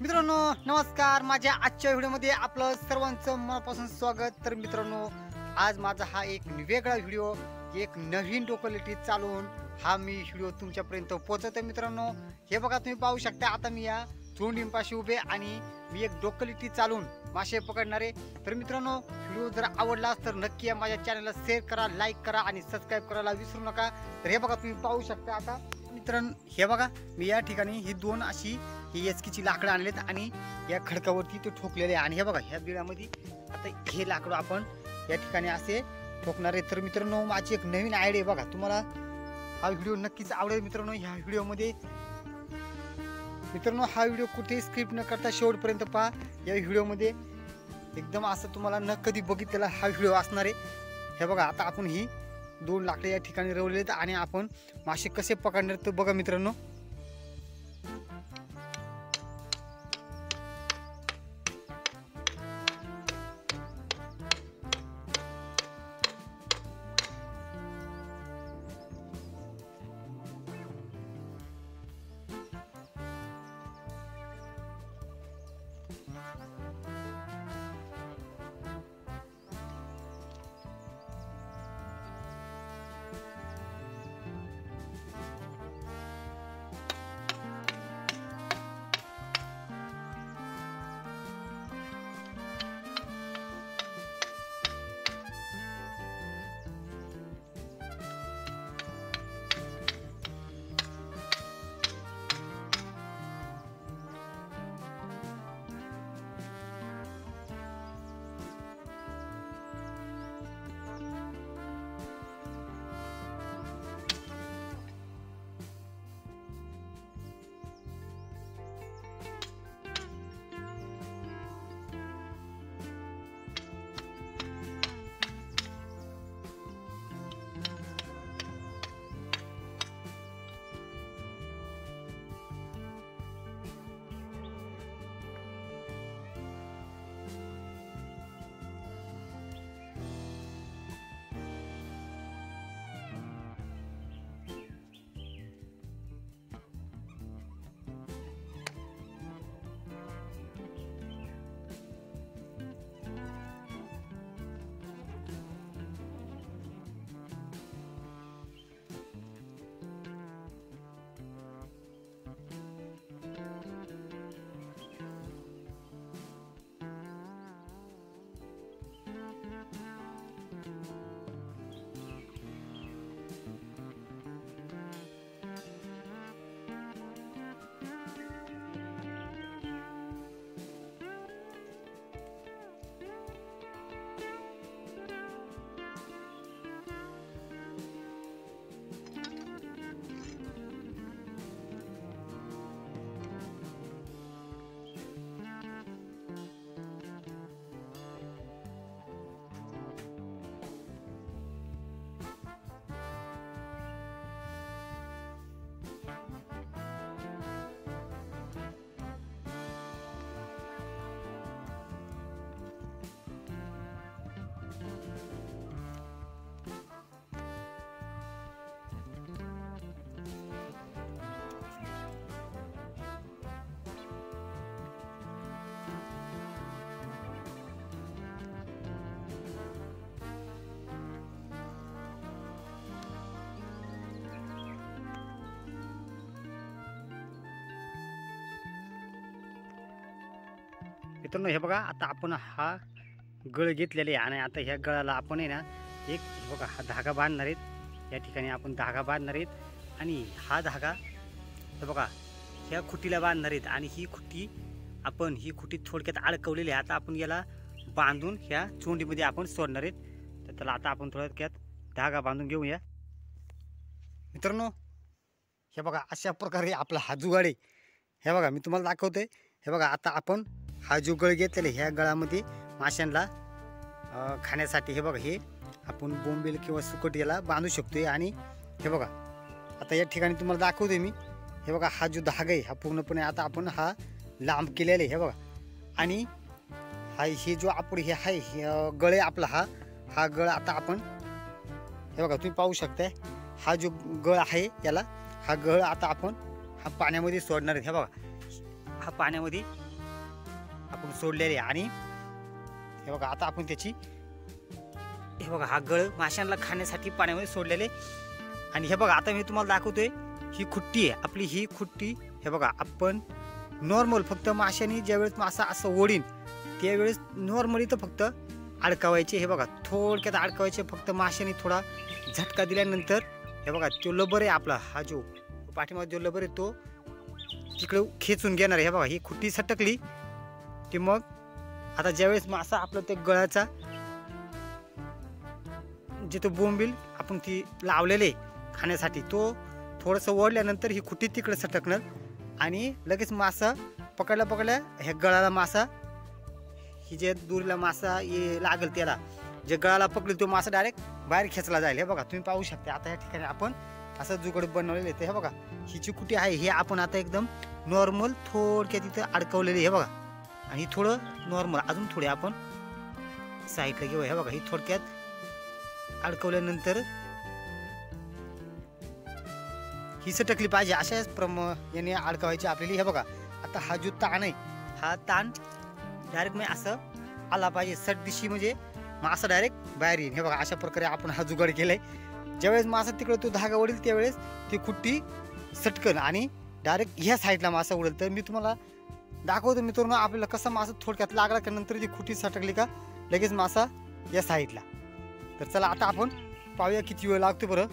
मित्रांनो नमस्कार. माझ्या आजच्या व्हिडिओमध्ये आपलं सर्वांचं मनापासून स्वागत. तर मित्रांनो, आज माझा हा एक वेगळा व्हिडिओ, एक नवीन डोकलिटी चालवून हा मी व्हिडिओ तुमच्यापर्यंत पोहोचवतो. मित्रांनो, हे बघा, तुम्ही पाहू शकता आता मी या चोंडीपाशी उभे आणि मी एक डोकलिटी चालवून मासे पकडणारे. तर मित्रांनो, व्हिडिओ जर आवडला तर नक्की या माझ्या चॅनलला शेअर करा, लाईक करा आणि सबस्क्राईब करायला विसरू नका. तर हे बघा, तुम्ही पाहू शकता आता मित्रांनो, हे बघा, मी या ठिकाणी ही दोन अशी ही एचकीची लाकडं आणलेत आणि या खडकावरती ते ठोकलेले आहे. आणि हे बघा, ह्या बिळामध्ये आता हे लाकडं आपण या ठिकाणी असे ठोकणार आहे. तर मित्रांनो, माझी एक नवीन आयडिया बघा, तुम्हाला हा व्हिडिओ नक्कीच आवडेल. मित्रांनो, ह्या व्हिडिओमध्ये मित्रांनो हा व्हिडिओ कुठेही स्किप न करता शेवटपर्यंत पहा. या व्हिडिओमध्ये एकदम असं तुम्हाला न कधी बघितलेला हा व्हिडिओ असणार आहे. हे बघा, आता आपण ही दोन लाकडे या ठिकाणी रवलेले आहेत आणि आपण मासे कसे पकडणार तर बघा मित्रांनो. मित्रांनो, हे बघा, आता आपण हा गळ घेतलेले आहे आणि आता ह्या गळाला आपण आहे ना एक हे बघा हा धागा बांधणार आहेत. या ठिकाणी आपण धागा बांधणार आहेत आणि हा धागा हे बघा ह्या खुटीला बांधणार आहेत आणि ही खुटी थोडक्यात अडकवलेली आहे. आता आपण याला बांधून ह्या चोंडीमध्ये आपण सोडणार आहेत. तर त्याला आता आपण थोडक्यात धागा बांधून घेऊया. मित्रांनो, हे बघा, अशा प्रकारे आपला हा जुगाड आहे. हे बघा, मी तुम्हाला दाखवतोय. हे बघा, आता आपण हा जो गळ घेतलेला ह्या गळामध्ये माशांना खाण्यासाठी हे बघा हे आपण बोंबील किंवा सुकट याला बांधू शकतोय. आणि हे बघा, आता या ठिकाणी तुम्हाला दाखवतोय मी. हे बघा, हा जो धागा आहे हा पूर्णपणे आता आपण हा लांब केलेला आहे. हे बघा, आणि हे जो आपण हे आहे गळ आहे आपला हा गळ आता आपण हे बघा तुम्ही पाहू शकताय. हा जो गळ आहे याला हा गळ आता आपण हा पाण्यामध्ये सोडणार आहे. हे बघा, हा पाण्यामध्ये आपण सोडलेले आणि हे बघा आता आपण त्याची हे बघा हा गळ माशांना खाण्यासाठी पाण्यामध्ये सोडलेले आणि हे बघा आता मी तुम्हाला दाखवतोय ही खुट्टी आहे आपली ही खुट्टी हे बघा आपण नॉर्मल फक्त माशांनी ज्यावेळेस मासा असं ओढीन त्यावेळेस नॉर्मली तर फक्त अडकावायचे हे बघा थोडक्यात अडकावायचे फक्त माशांनी थोडा झटका दिल्यानंतर हे बघा तो लबर आहे आपला हा जो पाठीमागे जो लबर आहे तो तिकडे खेचून घेणार आहे हे बघा ही खुट्टी सटकली की मग आता ज्यावेळेस मासा आपला त्या गळाचा जिथं बोंबील आपण ती लावलेले खाण्यासाठी तो थोडंसं ओढल्यानंतर ही खुट्टी तिकडे सटकणार आणि लगेच मासा पकडल्या ह्या गळाला मासा ही जे दुरीला मासा ये लागेल त्याला जे गळाला पकडेल तो मासा डायरेक्ट बाहेर खेचला जाईल हे बघा तुम्ही पाहू शकता आता या ठिकाणी आपण असं जुगड बनवलेलं आहे हे बघा ही जी कुटी आहे हे आपण आता एकदम नॉर्मल थोडक्यात तिथं अडकवलेली हे बघा आणि थोडं नॉर्मल अजून थोडे आपण साईडला घेऊ हे बघा ही थोडक्यात अडकवल्यानंतर ही सटकली पाहिजे अशाच याने अडकवायची आपल्याला हे बघा आता हा जो ताण आहे हा ताण डायरेक्ट मी असं आला पाहिजे सट दिशी म्हणजे मासा डायरेक्ट बाहेर येईल हे बघा अशा प्रकारे आपण हा जुगाड केलाय ज्यावेळेस मासा तिकडे तो धागा ओढेल त्यावेळेस ती खुट्टी सटकन आणि डायरेक्ट ह्या साईडला मासा उडेल तर मी तुम्हाला दाखवतो मित्रांनो आपल्याला कसा मासा थोडक्यात लागला की नंतर ती खुट्टी सटकली का लगेच मासा या साईडला तर चला आता आपण पाहूया किती वेळ लागतो बरं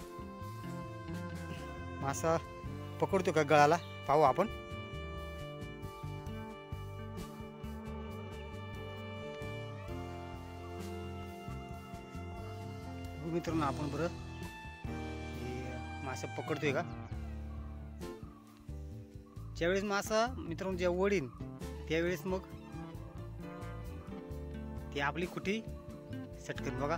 मासा पकडतो का गळाला पाहू आपण मित्रांनो आपण बरं मासा पकडतोय का ज्यावेळेस मासा मित्रांनो जेव्हा ओढीन त्यावेळेस मग ती आपली खुटी सटकन बघा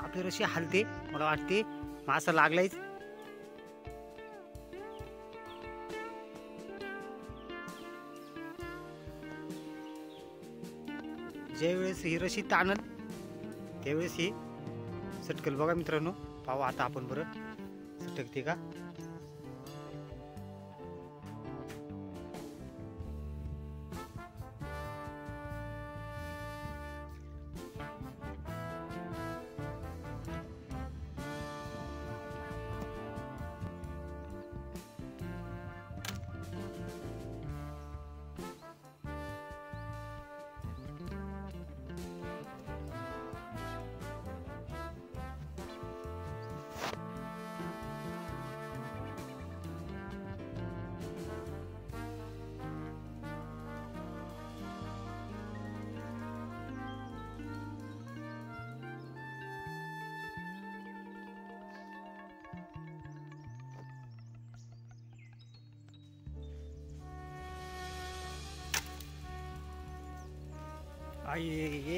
आपली रशी हलते मला वाटते मासा लागलायच ज्यावेळेस ही रशी ताणल त्यावेळेस ही सटकल बघा मित्रांनो पाहू आता आपण बरं सटकते का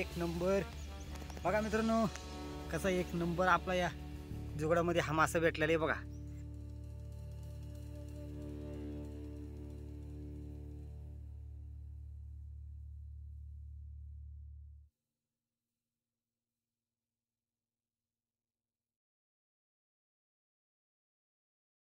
एक नंबर बघा मित्रांनो कसा एक नंबर आपला या जुगडामध्ये हा मासा भेटलेला आहे बघा